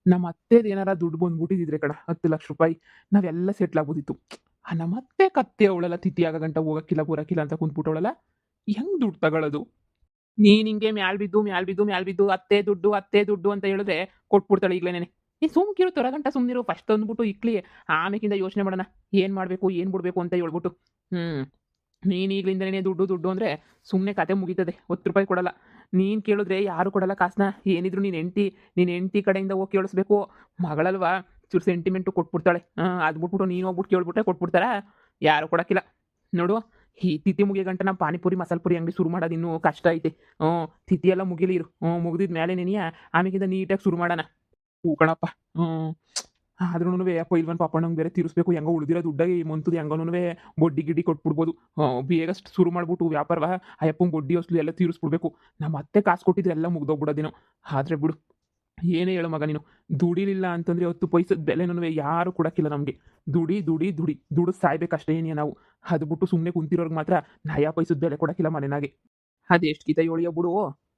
ನಮ್ಮ ಅತ್ತೆದು ಏನಾರ ದುಡ್ಡು ಬಂದ್ಬಿಟ್ಟಿದ್ರೆ ಕಣ 10 ಲಕ್ಷ ರೂಪಾಯಿ ನಾವೆಲ್ಲ ಸೆಟ್ಲ್ ಆಗ್ಬೋದಿತ್ತು. ನಮ್ಮ ಅತ್ತೆ ಕತ್ತೆ ಅವಳೆಲ್ಲ ತಿಥಿ ಆಗ ಗಂಟ ಹೋಗಕ್ಕಿಲ್ಲ ಬರಕ್ಕಿಲ್ಲ ಅಂತ ಕುಂತ್ಬಿಟ್ಟವಳಲ್ಲ. ಹೆಂಗ್ ದುಡ್ಡು ತಗೊಳ್ಳೋದು? ನೀನ್ ಹಿಂಗೆ ಮ್ಯಾಲ್ ಬಿದ್ದು ಅತ್ತೆ ದುಡ್ಡು ಅಂತ ಹೇಳಿದ್ರೆ ಕೊಟ್ಬಿಡ್ತಾಳೆ ಈಗ್ಲೇನೆ. ನೀನ್ ಸುಮ್ಕಿರು ತೊರಗಂಟ ಸುಮ್ನಿರು ಫಸ್ಟ್ ತಂದ್ಬಿಟ್ಟು ಇಕ್ಲಿ ಆಮೇಕಿಂದ ಯೋಚನೆ ಮಾಡೋಣ. ಏನ್ ಮಾಡ್ಬೇಕು ಏನ್ ಬಿಡ್ಬೇಕು ಅಂತ ಹೇಳ್ಬಿಟ್ಟು. ಹ್ಮ್. ನೀನ್ ಈಗ್ಲಿಂದನೇ ದುಡ್ಡು ಅಂದ್ರೆ ಸುಮ್ನೆ ಕತೆ ಮುಗೀತದೆ. ₹10 ಕೊಡಲ್ಲ. ನೀನ್ ಕೇಳಿದ್ರೆ ಯಾರು ಕೊಡಲ್ಲ ಕಾಸ್ನ. ಏನಿದ್ರು ನಿನ್ ಹೆಂಡ್ತಿ ಕಡೆಯಿಂದ ಹೋಗಿ ಕೇಳಿಸ್ಬೇಕು. ಮಗಳಲ್ವಾ ಚೂರು ಸೆಂಟಿಮೆಂಟು ಕೊಟ್ಬಿಡ್ತಾಳೆ. ಅದ್ ಬಿಟ್ಬಿಟ್ಟು ನೀನ್ ಹೋಗ್ಬಿಟ್ಟು ಕೇಳ್ಬಿಟ್ರೆ ಕೊಟ್ಬಿಡ್ತಾರಾ? ಯಾರು ಕೊಡಕ್ಕಿಲ್ಲ. ನೋಡು, ಈ ತಿಥಿ ಮುಗಿಯ ಗಂಟ ನಾ ಪಾನಿಪುರಿ, ಮಸಾಲ ಪುರಿ ಅಂಗಡಿ ಶುರು ಮಾಡೋದು ಇನ್ನೂ ಕಷ್ಟ ಐತೆ. ತಿಥಿ ಎಲ್ಲ ಮುಗಿಲಿ ಇರು. ಮುಗಿದಿದ ಮ್ಯಾಲೆನೇನಿಯ ಆಮೇಕಿಂದ ನೀಟಾಗಿ ಶುರು ಮಾಡೋಣ. ಹೂ ಕಣಪ್ಪ. ಹ್ಮ್. ಆದ್ರೂನುವೆ ಪೈಲ್ವಾನ್ ಪಾಪಣ್ಣಂಗೆ ಬೇರೆ ತೀರಿಸ್ಬೇಕು. ಹೆಂಗೋ ಉಳ್ದಿರೋ ದುಡ್ಡಾಗಿ ಈ ಮಂತುದು ಹೆಂಗೋನುವೆ ಬಡ್ಡಿ ಗಿಡ್ಡಿ ಕೊಟ್ಬಿಡ್ಬೋದು. ಬೇಗ ಶುರು ಮಾಡ್ಬಿಟ್ಟು ವ್ಯಾಪಾರವ ಅಯ್ಯಪ್ಪಂಗೆ ಬಡ್ಡಿ ಅಸಲು ಎಲ್ಲ ತೀರಿಸ್ಬಿಡ್ಬೇಕು. ನಮ್ಮ ಅತ್ತೆ ಕಾಸು ಕೊಟ್ಟಿದ್ರೆ ಎಲ್ಲ ಮುಗ್ದೋಗ್ಬಿಡೋದೇನೋ. ಆದ್ರೆ ಬಿಡು, ಏನೇ ಹೇಳು ಮಗ ನೀನು. ದುಡಿಲಿಲ್ಲ ಅಂತಂದ್ರೆ 10 ಪೈಸದ ಬೆಲೆನೂ ಯಾರು ಕೊಡಕ್ಕಿಲ್ಲ ನಮಗೆ. ದುಡಿದು ಸಾಯ್ಬೇಕಷ್ಟೇ ಏನಿಯ ನಾವು. ಅದು ಬಿಟ್ಟು ಸುಮ್ಮನೆ ಕುಂತಿರೋರ್ಗೆ ಮಾತ್ರ ನಯಾ ಪೈಸದ ಬೆಲೆ ಕೊಡಕ್ಕಿಲ್ಲ ಮನೆನಾಗೆ. ಅದೆಷ್ಟು ಗೀತ ಹೇಳಿಯೋ ಬಿಡು.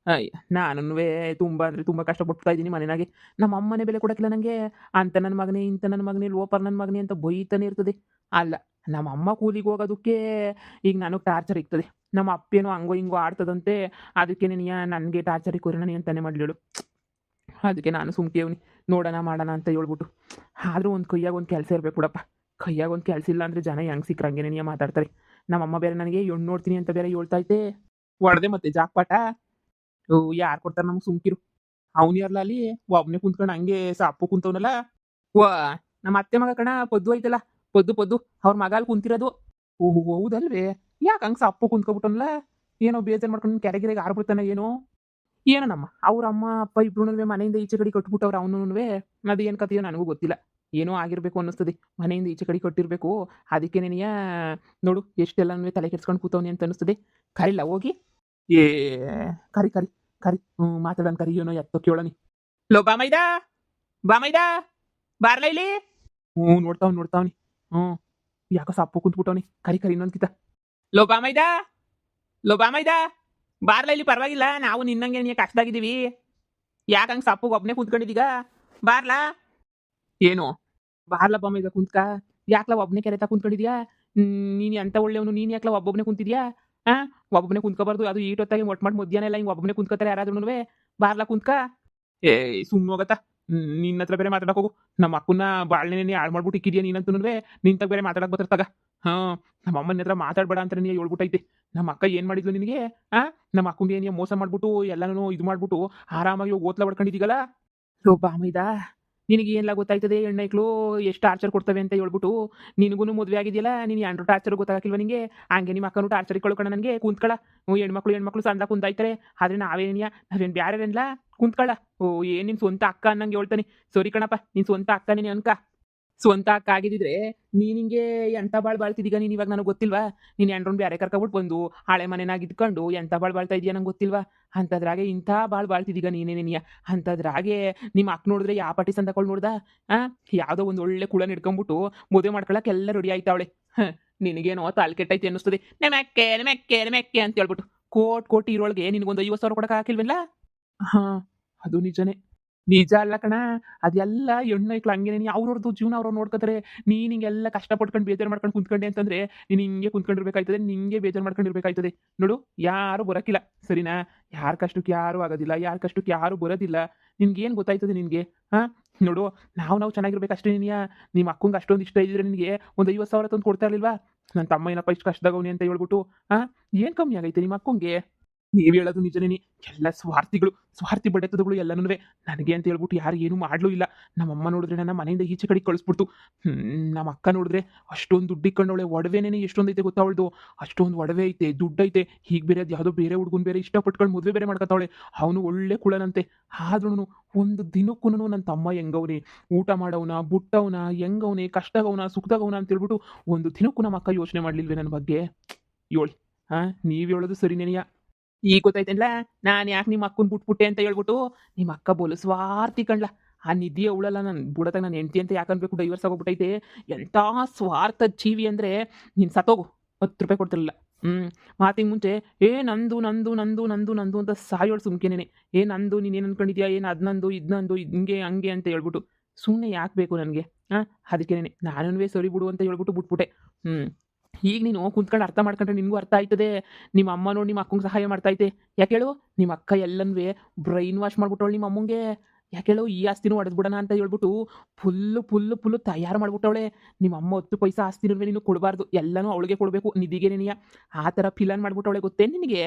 ಅಯ್ಯ ನಾನುನುವೆ ತುಂಬ ಅಂದರೆ ತುಂಬ ಕಷ್ಟಪಡ್ತಾ ಇದ್ದೀನಿ ಮನೆನಾಗೆ. ನಮ್ಮ ಅಮ್ಮನೇ ಬೆಲೆ ಕೊಡಕ್ಕಿಲ್ಲ ನನಗೆ. ಅಂತ ನನ್ನ ಮಗನೇ, ಇಂಥ ನನ್ನ ಮಗನೇ, ಲೋಪರ್ ನನ್ನ ಮಗನೇ ಅಂತ ಬೈತಾನೆ ಇರ್ತದೆ. ಅಲ್ಲ, ನಮ್ಮ ಅಮ್ಮ ಕೂಲಿಗೆ ಹೋಗೋದಕ್ಕೆ ಈಗ ನನಗೆ ಟಾರ್ಚರ್ ಇರ್ತದೆ. ನಮ್ಮ ಅಪ್ಪೇನೋ ಹಂಗೋ ಹಿಂಗೋ ಆಡ್ತದಂತೆ. ಅದಕ್ಕೆ ನೀನು ನನಗೆ ಟಾರ್ಚರ್ ಇಕ್ಕೋರಿ ನಾನು ಅಂತಾನೆ ಮಾಡಲಿಳು. ಅದಕ್ಕೆ ನಾನು ಸುಮ್ಕೇವ್ನಿ. ನೋಡೋಣ ಮಾಡೋಣ ಅಂತ ಹೇಳ್ಬಿಟ್ಟು. ಆದರೂ ಒಂದು ಕೈಯಾಗ ಒಂದು ಕೆಲಸ ಇರಬೇಕು ಬಿಡಪ್ಪ. ಕೈಯಾಗ ಒಂದು ಕೆಲಸ ಇಲ್ಲ ಅಂದರೆ ಜನ ಹೆಂಗೆ ಸಿಕ್ಕ್ರೆ ಹಂಗೇನೆ ಮಾತಾಡ್ತಾರೆ. ನಮ್ಮಮ್ಮ ಬೇರೆ ನನಗೆ ಹೆಣ್ಣು ನೋಡ್ತೀನಿ ಅಂತ ಬೇರೆ ಹೇಳ್ತೈತೆ. ಹೊಡೆದೆ ಮತ್ತೆ ಜಾಕ್ಪಾಟ. ಯಾರು ಕೊಡ್ತಾರೆ ನಮ್ಗೆ ಸುಮ್ಕಿರು. ಅವ್ನು ಯಾರ್ಲ ಅಲ್ಲಿ ಒಬ್ನೇ ಕುಂತ್ಕೊಂಡು ಹಂಗೆ ಸಾಪ್ಪು ಕುಂತವನಲ್ಲ. ವಾ, ನಮ್ಮ ಅತ್ತೆ ಮಗ ಕಣ ಪದ್ದು ಐತಲ್ಲ. ಪದ್ದು ಅವ್ರ ಮಗ ಅಲ್ಲಿ ಕುಂತಿರೋದು. ಓಹೋ ಹೌದಲ್ವೇ? ಯಾಕೆ ಹಂಗೆ ಸಪ್ಪು ಕುಂತ್ಕೊಬಿಟ್ಟನಲ್ಲ? ಏನೋ ಬೇಜಾರು ಮಾಡ್ಕೊಂಡು ಕೆರೆಗೆರೆಗೆ ಆರ್ಬಿಡ್ತಾನೆ ಏನೋ. ಏನೋ ಅವ್ರ ಅಮ್ಮ ಅಪ್ಪ ಇಬ್ರು ಮನೆಯಿಂದ ಈಚೆ ಕಡೆ ಕಟ್ಬಿಟ್ಟವ್ರು ಅವನುನುವೆ. ಅದು ಏನು ಕಥೆಯೋ ನನಗೂ ಗೊತ್ತಿಲ್ಲ. ಏನೋ ಆಗಿರ್ಬೇಕು ಅನ್ನಿಸ್ತದೆ. ಮನೆಯಿಂದ ಈಚೆ ಕಡೆ ಕಟ್ಟಿರ್ಬೇಕು. ಅದಕ್ಕೆ ನೆನೆಯ ನೋಡು ಎಷ್ಟೆಲ್ಲನೂ ತಲೆ ಕೆಡ್ಸ್ಕೊಂಡು ಕೂತವನಿ ಅಂತ ಅನ್ನಿಸ್ತದೆ. ಕರಿಲ್ಲ ಹೋಗಿ. ಏ ಕರಿ ಮಾತಾಡೋಣ ಕರಿ. ಏನೋ ಎತ್ತೋ ಕೇಳನಿ. ಲೋ ಬಾಮೈದಾ ಬಾರ್ಲ ಇಲ್ಲಿ. ನೋಡ್ತಾವ್ನಿ. ಹ್ಞೂ. ಯಾಕೋ ಸಪ್ಪು ಕುಂತ್ಬಿಟ್ಟವನಿ. ಕರಿ ಇನ್ನೊಂದ್ಕಿತ. ಲೋ ಬಾಮೈದಾ ಬಾರ್ಲ ಇಲ್ಲಿ. ಪರವಾಗಿಲ್ಲ, ನಾವು ನಿನ್ನಂಗೆ ನೀ ಕಷ್ಟದಾಗಿದ್ದೀವಿ. ಯಾಕೆ ಹಂಗೆ ಸಪ್ಪಗೆ ಒಬ್ಬನೇ ಕುಂತ್ಕೊಂಡಿದ್ದೀಗ? ಬಾರ್ಲಾ. ಏನು? ಬಾರ್ಲ ಬಾಮೈದ ಕುಂತ್ಕ. ಯಾಕ್ಲ ಒಬ್ಬನೇ ಕೆರೆತ ಕುಂತ್ಕೊಂಡಿದ್ಯಾ? ನೀನು ಎಂತ ಒಳ್ಳೆಯವನು, ನೀನು ಯಾಕ್ಲ ಒಬ್ಬೊಬ್ಬನೇ ಕುಂತಿದ್ಯಾ? ಒಬ್ಬೊಬ್ಬನೇ ಕುಂತ್ಕೋಬಾರ್ದು. ಅದು ಈಟೊತ್ತಾಗಿ ಒಟ್ಟು ಮಾಡಿ ಮಧ್ಯಾಹ್ನ ಎಲ್ಲ ಹಿಂಗೆ ಒಬ್ಬೊಬ್ಬನೇ ಕುಂತ್ಕೋತಾರೆ ಯಾರಾದ್ರೂ. ಬಾರ್ಲ ಕುಂತ್ಕ. ಏ ಸುಮ್ಮನೆ ಹೋಗತ್ತ. ನಿನ್ನ ಹತ್ರ ಬೇರೆ ಮಾತಾಡಕ್ ಹೋಗು. ನಮ್ಮ ಅಕ್ಕನ ಬಾಳ್ನೆನೇ ಹಾಳು ಮಾಡ್ಬಿಟ್ಟು ಇಕ್ಕಿದ್ಯಾ ನೀನಂತೂ. ನಿಂತಾಗ ಬೇರೆ ಮಾತಾಡಕ್ ಬರ್ತಾಗ. ನಮ್ಮ ಅಮ್ಮನ ಹತ್ರ ಮಾತಾಡ್ಬೇಡ ಅಂತ ನೀ ಹೇಳ್ಬಿಟ್ಟೈತೆ. ನಮ್ಮ ಅಕ್ಕ ಏನು ಮಾಡಿದ್ಲು ನಿನಗೆ? ನಮ್ಮ ಅಕ್ಕಂಗೆ ನೀನು ಮೋಸ ಮಾಡ್ಬಿಟ್ಟು ಎಲ್ಲನೂ ಇದು ಮಾಡ್ಬಿಟ್ಟು ಆರಾಮಾಗಿ ಓತ್ಲ ಹೊಡ್ಕೊಂಡಿದ್ದೀಗಲ್ಲ. ಬಾಮೈದ, ನಿನಗೆ ಏನೆಲ್ಲ ಗೊತ್ತಾಯ್ತದೆ? ಹೆಣ್ಣೈಕ್ಳು ಎಷ್ಟು ಟಾರ್ಚರ್ ಕೊಡ್ತವೆ ಅಂತ ಹೇಳ್ಬಿಟ್ಟು. ನಿನಗೂ ಮದುವೆ ಆಗಿದೆಯಲ್ಲ, ನೀನು ಎಂಡ್ರು ಟಾರ್ಚರ್ ಗೊತ್ತಾಗಿಲ್ವ ನಿಂಗೆ? ಹಂಗೆ ನಿಮ್ಮ ಅಕ್ಕನು ಟಾರ್ಚರ್ ಇಟ್ಕೊಳ್ಳೋಣ ನನಗೆ ಕುಂತ್ಕಳ. ಹೆಣ್ಮಕ್ಳು ಸಂದ ಕುಂತಾಯ್ತಾರೆ. ಆದರೆ ನಾವೇನು ಬ್ಯಾರೇನಿಲ್ಲ. ಕುಂತ್ಕಳ. ಏನು ನಿನ್ನ ಸ್ವಂತ ಅಕ್ಕ ಅನ್ನಂಗೆ ಹೇಳ್ತಾನೆ. ಸರಿ ಕಣಪ್ಪ, ನಿನ್ನ ಸ್ವಂತ ಅಕ್ಕ ನೀನು ಅನ್ಕ. ಸ್ವಂತ ಅಕ್ಕ ಆಗಿದ್ದಿದ್ರೆ ನೀನು ಹಿಂಗೆ ಎಂಥ ಬಾಳ್ತಿದ್ದೀಗ ನೀನು ಇವಾಗ ನನಗೆ ಗೊತ್ತಿಲ್ವಾ? ನೀನು ಎಂಡ್ರನ್ನ ಬ್ಯಾರೆ ಕರ್ಕೊಬಿಟ್ಟು ಬಂದು ಹಳೆ ಮನೆನಾಗ ಇದ್ಕೊಂಡು ಎಂಥ ಬಾಳ್ತಾ ಇದೆಯಾ ನಂಗೆ ಗೊತ್ತಿಲ್ವಾ? ಅಂಥದ್ರಾಗೆ ಇಂಥ ಬಾಳ್ತಿದ್ದೀಗ ನೀನೇನೇನಿಯ. ಅಂಥದ್ರಾಗೆ ನಿಮ್ಮ ಅಕ್ಕ ನೋಡಿದ್ರೆ ಯಾವ ಪಾಟಿ ಸಂದಕೊಂಡು ನೋಡ್ದ? ಯಾವುದೋ ಒಂದು ಒಳ್ಳೆ ಕುಳನ ಹಿಡ್ಕೊಂಬಿಟ್ಟು ಮದುವೆ ಮಾಡ್ಕೊಳಕ್ಕೆ ಎಲ್ಲ ರೆಡಿ ಆಯ್ತಾವಳೆ. ನಿನಗೇನೋ ತಾಲ್ ಕೆಟ್ಟೈತೆ ಅನ್ನಿಸ್ತದೆ. ನೆಮೆಕ್ಕೆ ಅಂತ ಹೇಳ್ಬಿಟ್ಟು ಕೋಟಿ ಇರೋಳಿಗೆ ನಿನಗೊಂದು 50,000 ಕೊಡಕ್ಕೆ ಹಾಕಿಲ್ವಲ್ಲ? ಅದು ನಿಜನೇ. ನಿಜ ಅಲ್ಲ ಕಣ. ಅದೆಲ್ಲ ಹೆಣ್ಣೈಕ್ಳು ಹಂಗೇನೆ ಅವ್ರವ್ರದ್ದು ಜೀವನ ಅವ್ರವ್ರು ನೋಡ್ಕೋತಾರೆ. ನೀನು ಹಿಂಗೆಲ್ಲ ಕಷ್ಟಪಟ್ಕೊಂಡು ಬೇಜಾರು ಮಾಡ್ಕೊಂಡು ಕುಂತ್ಕೊಂಡೆ ಅಂತಂದ್ರೆ ನೀನು ಹಿಂಗೆ ಕುಂತ್ಕೊಂಡಿರ್ಬೇಕಾಯ್ತದೆ. ನಿಂಗೆ ಬೇಜಾರು ಮಾಡ್ಕೊಂಡಿರ್ಬೇಕಾಯ್ತದೆ. ನೋಡು, ಯಾರು ಬರೋಕ್ಕಿಲ್ಲ ಸರಿನಾ? ಯಾರ ಕಷ್ಟಕ್ಕೆ ಯಾರು ಆಗೋದಿಲ್ಲ, ಯಾರ ಕಷ್ಟಕ್ಕೆ ಯಾರು ಬರೋದಿಲ್ಲ. ನಿನ್ಗೇನು ಗೊತ್ತಾಯ್ತದೆ ನಿನಗೆ? ನೋಡು, ನಾವು ಚೆನ್ನಾಗಿರ್ಬೇಕು ಅಷ್ಟೇ. ನಿಮ್ಮ ಅಕ್ಕಂಗೆ ಅಷ್ಟೊಂದು ಇಷ್ಟ ಇದ್ದಿದ್ರೆ ನಿನಗೆ ಒಂದು 50,000 ತಂದು ಕೊಡ್ತಾ ಇರಲಿಲ್ವಾ? ನನ್ನ ತಮ್ಮ ಏನಪ್ಪ ಇಷ್ಟು ಕಷ್ಟದಾಗವನಿ ಅಂತ ಹೇಳ್ಬಿಟ್ಟು. ಏನು ಕಮ್ಮಿ ಆಗೈತೆ ನಿಮ್ಮ ಅಕ್ಕಂಗೆ? ನೀವು ಹೇಳೋದು ನಿಜನೇ. ಎಲ್ಲ ಸ್ವಾರ್ಥಿ ಬಡೆತದಗಳು ಎಲ್ಲನೂ ನನಗೆ ಅಂತ ಹೇಳ್ಬಿಟ್ಟು ಯಾರು ಏನೂ ಮಾಡಲೂ ಇಲ್ಲ. ನಮ್ಮಮ್ಮ ನೋಡಿದ್ರೆ ನನ್ನ ಮನೆಯಿಂದ ಈಚೆ ಕಡೆ ಕಳಿಸ್ಬಿಡ್ತು. ನಮ್ಮ ಅಕ್ಕ ನೋಡಿದ್ರೆ ಅಷ್ಟೊಂದು ದುಡ್ಡು ಇಕ್ಕೊಂಡವಳೆ. ಒಡವೆನೇ ಎಷ್ಟೊಂದು ಐತೆ ಗೊತ್ತಾ ಅವಳದು? ಅಷ್ಟೊಂದು ಒಡವೆ ಐತೆ, ದುಡ್ಡೈತೆ. ಹೀಗೆ ಬೇರೆ ಅದು ಯಾವುದೋ ಬೇರೆ ಹುಡುಗನ ಬೇರೆ ಇಷ್ಟಪಟ್ಕೊಂಡು ಮದುವೆ ಬೇರೆ ಮಾಡ್ಕೊತಾವಳೆ. ಅವನು ಒಳ್ಳೆ ಕುಳನಂತೆ. ಆದ್ರೂ ಒಂದು ದಿನಕ್ಕೂ ನನ್ನ ತಮ್ಮ ಹೆಂಗವನೇ, ಊಟ ಮಾಡವನ, ಬುಟ್ಟವನ, ಹೆಂಗವನೇ, ಕಷ್ಟಗವನ, ಸುಖದಾಗವನ ಅಂತ ಹೇಳ್ಬಿಟ್ಟು ಒಂದು ದಿನಕ್ಕೂ ನಮ್ಮ ಅಕ್ಕ ಯೋಚನೆ ಮಾಡಲಿಲ್ವೇ ನನ್ನ ಬಗ್ಗೆ? ಹೇಳಿ. ನೀವು ಹೇಳೋದು ಸರಿನೇನಿಯ. ಈಗ ಗೊತ್ತಾಯ್ತಲ್ಲ ನಾನು ಯಾಕೆ ನಿಮ್ಮ ಅಕ್ಕನ ಬಿಟ್ಬಿಟ್ಟೆ ಅಂತ ಹೇಳ್ಬಿಟ್ಟು. ನಿಮ್ಮ ಅಕ್ಕ ಬೋಲು ಸ್ವಾರ್ಥಿ ಕಣ್ಲ. ಆ ನಿಧಿ ಅವಳಲ್ಲ, ನಾನು ಬುಡತಾಗ ನಾನು ಹೆಂಡ್ತಿ ಅಂತ ಯಾಕೆ ಅನ್ಬೇಕು? ಡೈವರ್ಸ್ ಆಗೋಗ್ಬಿಟ್ಟೈತೆ. ಎಂಥ ಸ್ವಾರ್ಥ ಜೀವಿ ಅಂದರೆ ನೀನು ಸತ್ತೋಗು. ₹10 ಕೊಡ್ತಿರಲಿಲ್ಲ. ಮಾತಿಗೆ ಮುಂಚೆ ನಂದು ನಂದು ನಂದು ನಂದು ನಂದು ಅಂತ ಸಾಯೋಳು ಸುಮ್ಕೆನೇನೆ. ನಂದು ನೀನೇನು ಅನ್ಕೊಂಡಿದ್ಯಾ ಏನು ಅದು ನಂದು ಇದು ನಂದು ಹಿಂಗೆ ಹಂಗೆ ಅಂತ ಹೇಳ್ಬಿಟ್ಟು ಸುಮ್ಮನೆ ಯಾಕೆ ಬೇಕು ನನಗೆ ಅದಕ್ಕೇನೆ ನಾನುವೇ ಸರಿ ಬಿಡು ಅಂತ ಹೇಳ್ಬಿಟ್ಟು ಬಿಟ್ಬಿಟ್ಟೆ. ಈಗ ನೀನು ಕುಂತ್ಕೊಂಡು ಅರ್ಥ ಮಾಡ್ಕೊಂಡ್ರೆ ನಿನಗೂ ಅರ್ಥ ಆಯ್ತದೆ. ನಿಮ್ಮ ಅಮ್ಮ ನೋಡಿ ನಿಮ್ಮ ಅಕ್ಕಂಗೆ ಸಹಾಯ ಮಾಡ್ತೈತೆ. ಯಾಕೆ ಹೇಳು? ನಿಮ್ಮ ಅಕ್ಕ ಎಲ್ಲನೂ ಬ್ರೈನ್ ವಾಶ್ ಮಾಡ್ಬಿಟ್ಟವಳು ನಿಮ್ಮ ಅಮ್ಮಂಗೆ. ಯಾಕೆ ಹೇಳು? ಈ ಆಸ್ತಿನೂ ಹೊಡೆದ್ಬಿಡೋಣ ಅಂತ ಹೇಳ್ಬಿಟ್ಟು ಫುಲ್ಲು ತಯಾರು ಮಾಡ್ಬಿಟ್ಟವಳೆ. ನಿಮ್ಮ ಅಮ್ಮ 10 ಪೈಸಾ ಆಸ್ತಿನೂ ನೀನು ಕೊಡಬಾರ್ದು, ಎಲ್ಲನೂ ಅವಳಿಗೆ ಕೊಡಬೇಕು ನಿಧಿಗೇನೆಯ. ಆ ಥರ ಪ್ಲಾನ್ ಮಾಡ್ಬಿಟ್ಟವಳೆ ಗೊತ್ತೇನು ನಿನಗೆ?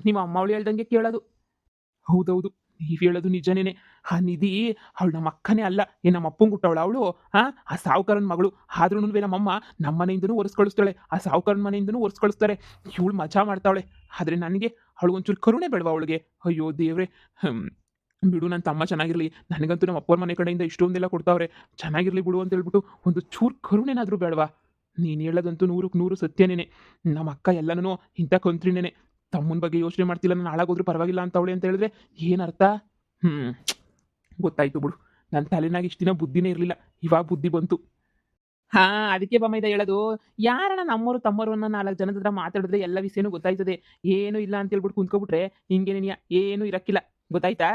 ನಿಮ್ಮ ಅಮ್ಮ ಅವಳು ಹೇಳ್ದಂಗೆ ಕೇಳೋದು. ಹೌದೌದು. ನೀವ್ ಹೇಳೋದು ನಿಜನೇನೆ. ಆ ನಿಧಿ ಅವಳು ನಮ್ಮ ಅಕ್ಕನೇ ಅಲ್ಲ. ನಮ್ಮ ಅಪ್ಪಂಗೆ ಹುಟ್ಟವಳ ಅವಳು? ಆ ಸಾಹುಕಾರನ ಮಗಳು. ಆದ್ರೂನುವೆ ನಮ್ಮಮ್ಮ ನಮ್ಮ ಮನೆಯಿಂದನೂ ಒರೆಸ್ ಕಳಿಸ್ತಾಳೆ. ಆ ಸಾಹುಕಾರನ ಮನೆಯಿಂದನೂ ಒರೆಸ್ ಕಳಿಸ್ತಾರೆ. ಇವಳು ಮಜಾ ಮಾಡ್ತಾವಳೆ. ಆದ್ರೆ ನನಗೆ ಅವಳಿಗೊಂಚೂರು ಕರುಣೆ ಬೇಡವಾ ಅವಳಿಗೆ? ಅಯ್ಯೋ ದೇವ್ರೆ! ಬಿಡು ನನ್ನ ತಮ್ಮ ಚೆನ್ನಾಗಿರ್ಲಿ. ನನಗಂತೂ ನಮ್ಮ ಅಪ್ಪವ್ರ ಮನೆ ಕಡೆಯಿಂದ ಇಷ್ಟೊಂದೆಲ್ಲ ಕೊಡ್ತಾವ್ರೆ. ಚೆನ್ನಾಗಿರ್ಲಿ ಬಿಡು ಅಂತ ಹೇಳ್ಬಿಟ್ಟು ಒಂದು ಚೂರು ಕರುಣೆನಾದ್ರೂ ಬೇಡವಾ? ನೀನು ಹೇಳೋದಂತೂ 100ಕ್ಕೆ 100 ಸತ್ಯನೇನೆ. ನಮ್ಮ ಅಕ್ಕ ಎಲ್ಲನೂ ಇಂಥ ಕಂತ್ರಿನೇನೆ. ತಮ್ಮನ ಬಗ್ಗೆ ಯೋಚನೆ ಮಾಡ್ತಿಲ್ಲ, ನಾನು ಹಾಳಾಗೋದ್ರೂ ಪರವಾಗಿಲ್ಲ ಅಂತವಳೆ ಅಂತ ಹೇಳಿದ್ರೆ ಏನರ್ಥ? ಗೊತ್ತಾಯ್ತು ಬಿಡು. ನನ್ನ ತಲೆನಾಗ ಇಷ್ಟು ದಿನ ಬುದ್ಧಿನೇ ಇರಲಿಲ್ಲ, ಇವಾಗ ಬುದ್ಧಿ ಬಂತು. ಅದಕ್ಕೆ ಬಮ್ಮ ಹೇಳೋದು. ಯಾರನ್ನ ನಮ್ಮವರು ತಮ್ಮವರು ಅನ್ನೋ 4 ಜನದ ಹತ್ರ ಮಾತಾಡಿದ್ರೆ ಎಲ್ಲ ವಿಷಯನೂ ಗೊತ್ತಾಯ್ತದೆ. ಏನೂ ಇಲ್ಲ ಅಂತ ಹೇಳ್ಬಿಟ್ಟು ಕುಂತ್ಕೊಬಿಟ್ರೆ ಹಿಂಗೇನೇನಿಯ ಏನೂ ಇರಕ್ಕಿಲ್ಲ. ಗೊತ್ತಾಯ್ತಾ?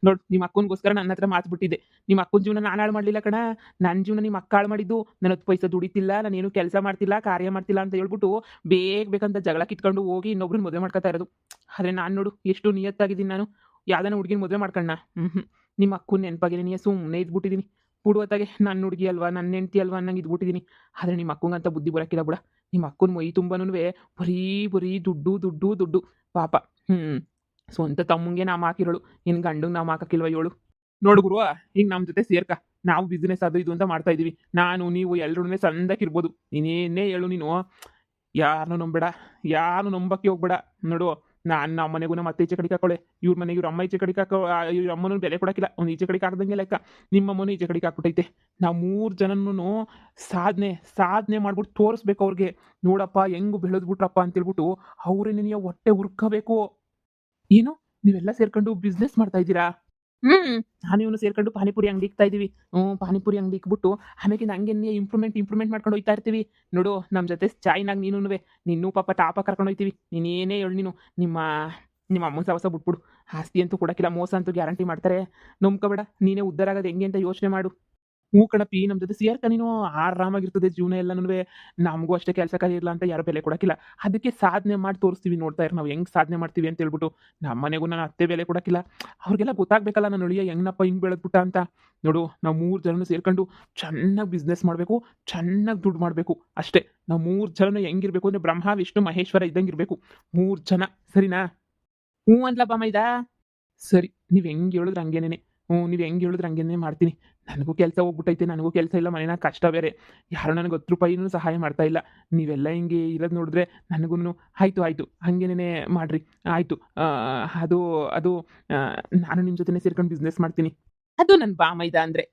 ನೋಡು, ನಿಮ್ಮ ಅಕ್ಕನಿಗೋಸ್ಕರ ನನ್ನ ಹತ್ರ ಮಾತು ಬಿಟ್ಟಿದ್ದೆ. ನಿಮ್ಮ ಅಕ್ಕನ ಜೀವನ ನಾನು ಹಾಳು ಮಾಡಲಿಲ್ಲ ಕಣ. ನನ್ನ ಜೀವನ ನಿಮ್ಮ ಅಕ್ಕ ಹಾಳು ಮಾಡಿದ್ದು. ನಾನು 10 ಪೈಸೆ ದುಡಿತಿಲ್ಲ, ನಾನೇನು ಕೆಲಸ ಮಾಡ್ತಿಲ್ಲ, ಕಾರ್ಯ ಮಾಡ್ತಿಲ್ಲ ಅಂತ ಹೇಳ್ಬಿಟ್ಟು ಬೇಕಂತ ಜಗಳ ಕಿತ್ಕೊಂಡು ಹೋಗಿ ಇನ್ನೊಬ್ರನ್ನ ಮದುವೆ ಮಾಡ್ಕೊತಾ ಇರೋದು. ಆದರೆ ನಾನು ನೋಡು ಎಷ್ಟು ನಿಯತ್ತಾಗಿದ್ದೀನಿ ನಾನು. ಯಾವ್ದಾನ ಹುಡುಗಿನ ಮದುವೆ ಮಾಡ್ಕಣ್ಣ? ನಿಮ್ಮ ಅಕ್ಕನ ನೆನಪಾಗಿದೆ ನೀ ಸುಮ್ಮನೆ ಇದ್ಬಿಟ್ಟಿದ್ದೀನಿ. ಬಿಡುವತ್ತಾಗೆ ನನ್ನ ಹುಡುಗಿ ಅಲ್ವಾ, ನನ್ನ ಹೆಂಡತಿ ಅಲ್ವಾ ಅನ್ನಂಗೆ ಇದ್ಬಿಟ್ಟಿದ್ದೀನಿ. ಆದರೆ ನಿಮ್ಮ ಅಕ್ಕಂಗಂತ ಬುದ್ಧಿ ಬರೋಕ್ಕಿಲ್ಲ ಬಿಡ. ನಿಮ್ಮ ಅಕ್ಕನ ಮೈ ತುಂಬನೂ ಬರೀ ದುಡ್ಡು ದುಡ್ಡು ದುಡ್ಡು ಪಾಪ. ಸ್ವಂತ ತಮ್ಮಂಗೆ ನಾಮ ಹಾಕಿರೋಳು, ನಿನ್ನ ಗಂಡಂಗೆ ನಾಮ ಹಾಕಕ್ಕಿಲ್ವ ಇವಳು? ನೋಡು ಗುರುವ, ಈಗ ನಮ್ಮ ಜೊತೆ ಸೇರ್ಕ. ನಾವು ಬಿಸ್ನೆಸ್ ಅದು ಇದು ಅಂತ ಮಾಡ್ತಾ ಇದೀವಿ. ನಾನು ನೀವು ಎಲ್ಲರೂ ಸಂದಕ್ಕಿರ್ಬೋದು. ನೀನೇನೇ ಹೇಳು ನೀನು. ಯಾರನ್ನೂ ನಂಬೇಡ, ಯಾರು ನಂಬಕ್ಕೆ ಹೋಗ್ಬೇಡ. ನೋಡು, ನಾನು ನಮ್ಮ ಮನೆಗೂ ನಮ್ಮ ಅತ್ತೆ ಈಚೆ ಕಡೆಗೆ ಹಾಕೊಳ್ಳೆ, ಇವ್ರ ಮನೆಗೆ ಇವ್ರ ಅಮ್ಮ ಈಚೆ ಕಡೆಗೆ ಹಾಕೋ. ಇವ್ರ ಅಮ್ಮನೂ ಬೆಲೆ ಕೊಡೋಕ್ಕಿಲ್ಲ, ಅವ್ನು ಈಚೆ ಕಡೆಗೆ ಹಾಕ್ದಂಗೆ ಲೆಕ್ಕ. ನಿಮ್ಮ ಅಮ್ಮನೂ ಈಚೆ ಕಡೆಗೆ ಹಾಕ್ಬಿಟ್ಟೈತೆ. ನಾವು 3 ಜನನೂ ಸಾಧನೆ ಮಾಡ್ಬಿಟ್ಟು ತೋರಿಸ್ಬೇಕು ಅವ್ರಿಗೆ. ನೋಡಪ್ಪ ಹೆಂಗೆ ಬೆಳೆದ್ಬಿಟ್ರಪ್ಪ ಅಂತೇಳ್ಬಿಟ್ಟು ಅವರೇ ನಿನಗೆ ಹೊಟ್ಟೆ ಹುರ್ಕೋಬೇಕು. ಏನು? ನೀವೆಲ್ಲ ಸೇರ್ಕೊಂಡು ಬಿಸ್ನೆಸ್ ಮಾಡ್ತಾ ಇದ್ದೀರಾ? ನಾನು ಇವನು ಸೇರ್ಕೊಂಡು ಪಾನಿಪುರಿ ಅಂಗಡಿ ಇಕ್ತಾ ಇದೀವಿ. ಪಾನಿಪುರಿ ಅಂಗಡಿ ಇಕ್ಬಿಟ್ಟು ಆಮೇಕಿಂದ ಹಂಗೆ ಇಂಪ್ರೂವ್ಮೆಂಟ್ ಮಾಡ್ಕೊಂಡು ಹೋಗ್ತಾ ಇರ್ತೀವಿ. ನೋಡು, ನಮ್ಮ ಜೊತೆ ಜಾಯಿನ್ ಆಗಿ ನೀನು ಪಾಪ ಟಾಪ ಕರ್ಕೊಂಡು ಹೋಗ್ತೀವಿ. ನೀನೇನೇ ಹೇಳು ನೀನು. ನಿಮ್ಮ ನಿಮ್ಮ ಅಮ್ಮನ ಸವಸ ಬಿಟ್ಬಿಡು. ಆಸ್ತಿ ಅಂತೂ ಕೊಡೋಕ್ಕಿಲ್ಲ, ಮೋಸ ಅಂತೂ ಗ್ಯಾರಂಟಿ ಮಾಡ್ತಾರೆ. ನಂಬ್ಕೋಬೇಡ. ನೀನೇ ಉದ್ಧಾರ ಆಗೋದು ಹೆಂಗೆ ಅಂತ ಯೋಚನೆ ಮಾಡು. ಕಣಪ್ಪಿ, ನಮ್ಮ ಜೊತೆ ಸೇರ್ಕ ನೀನು. ಆರಾಮಾಗಿರ್ತದೆ ಜೀವನ ಎಲ್ಲನೂ. ನಮಗೂ ಅಷ್ಟೇ ಕೆಲಸ ಕಾರ್ಯ ಇಲ್ಲ ಅಂತ ಯಾರು ಬೆಲೆ ಕೊಡೋಕ್ಕಿಲ್ಲ. ಅದಕ್ಕೆ ಸಾಧನೆ ಮಾಡಿ ತೋರಿಸ್ತೀವಿ. ನೋಡ್ತಾ ಇರು ನಾವು ಹೆಂಗೆ ಸಾಧನೆ ಮಾಡ್ತೀವಿ ಅಂತ ಹೇಳ್ಬಿಟ್ಟು. ನಮ್ಮ ಮನೆಗೂ ನನ್ನ ಅತ್ತೆ ಬೆಲೆ ಕೊಡೋಕ್ಕಿಲ್ಲ. ಅವ್ರಿಗೆಲ್ಲ ಗೊತ್ತಾಗಬೇಕಲ್ಲ ನನ್ನ ಅಳಿಯ ಹೆಂಗನಪ್ಪ ಹಿಂಗೆ ಬೆಳೆದ್ಬಿಟ್ಟ ಅಂತ. ನೋಡು, ನಾವು 3 ಜನನು ಸೇರ್ಕೊಂಡು ಚೆನ್ನಾಗಿ ಬಿಸ್ನೆಸ್ ಮಾಡಬೇಕು, ಚೆನ್ನಾಗಿ ದುಡ್ಡು ಮಾಡಬೇಕು ಅಷ್ಟೇ. ನಾವು 3 ಜನನು ಹೆಂಗಿರ್ಬೇಕು ಅಂದರೆ ಬ್ರಹ್ಮ ವಿಷ್ಣು ಮಹೇಶ್ವರ ಇದ್ದಂಗೆ ಇರಬೇಕು. 3 ಜನ, ಸರಿನಾ? ಅಂದ್ಲಪ್ಪ ಮೈದಾ. ಸರಿ, ನೀವು ಹೆಂಗೆ ಹೇಳಿದ್ರೆ ಹಂಗೇನೆ. ನೀವು ಹೆಂಗೆ ಹೇಳಿದ್ರೆ ಹಂಗೇನೆ ಮಾಡ್ತೀನಿ. ನನಗೂ ಕೆಲಸ ಹೋಗ್ಬಿಟ್ಟೈತೆ, ನನಗೂ ಕೆಲಸ ಇಲ್ಲ, ಮನೆನಾಗ ಕಷ್ಟ ಬೇರೆ. ಯಾರು ನನಗೆ 10 ರೂಪಾಯಿನೂ ಸಹಾಯ ಮಾಡ್ತಾ ಇಲ್ಲ. ನೀವೆಲ್ಲ ಹಿಂಗೆ ಇರೋದು ನೋಡಿದ್ರೆ ನನಗೂ ಆಯಿತು ಹಾಗೇನೇ ಮಾಡಿರಿ. ಆಯಿತು. ಅದು ಅದು ನಾನು ನಿಮ್ಮ ಜೊತೆನೇ ಸೇರ್ಕೊಂಡು ಬಿಸ್ನೆಸ್ ಮಾಡ್ತೀನಿ. ಅದು ನನ್ನ ಬಾಮೈದ ಅಂದರೆ.